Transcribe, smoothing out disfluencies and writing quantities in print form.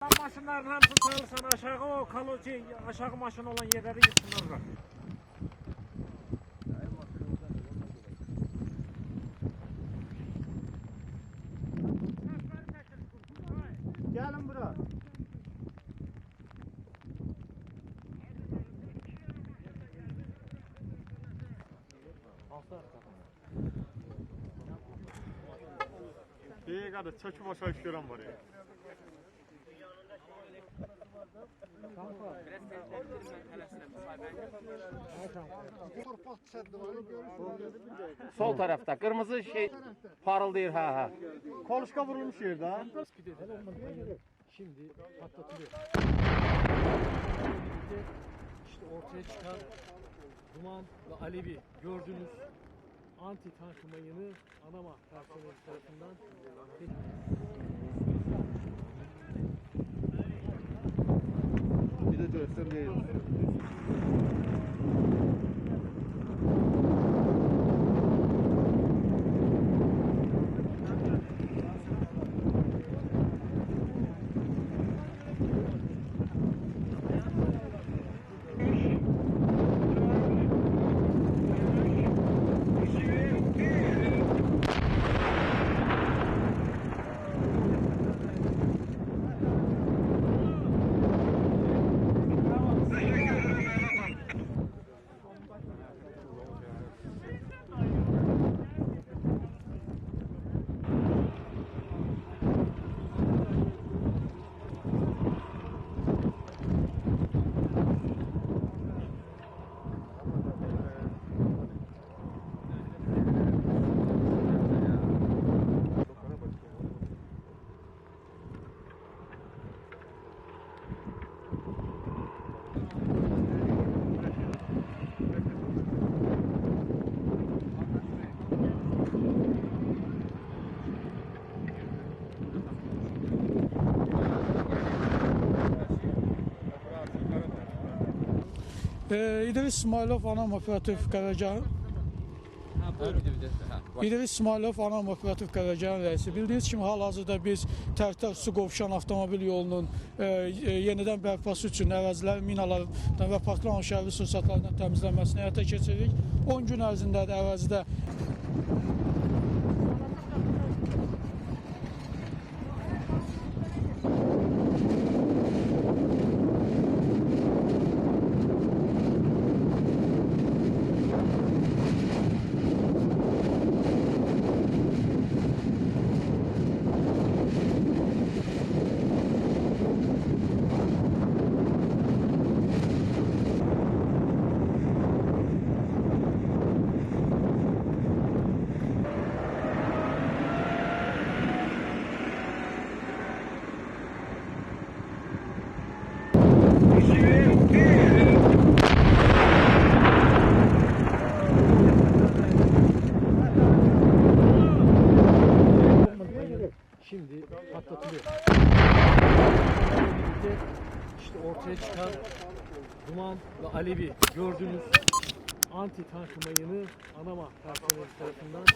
Maşınların hamısı salırsan aşağı o kaloci aşağı maşın olan yerleri yıksınlar. Gelin bura. İyi kardeş, çekip aşağı işleyen var ya. Sol tarafta kırmızı şey parıldıyor ha. Koluşka vurulmuş yerde ha. Şimdi patlatılıyor. İşte ortaya çıkan duman ve alevi gördüğünüz anti tank mayını Anama personeli tarafından Bir de göstermeyiz. İdris İsmailov Anam Operativ Qərargahı. İdris İsmailov Anam Operativ Qərargahının rəisi. Bildiyiniz kimi hal-hazırda biz Tərtər Su Qovşan avtomobil yolunun yenidən bərpası üçün ərazilərin minalardan və partlamış şəhərli sursatlarından təmizlənməsini həyata keçiririk. 10 gün ərzində də ərazidə şimdi patlatılıyor. İşte ortaya çıkan duman ve alevi gördüğünüz anti tank mayını Anama personeli tarafından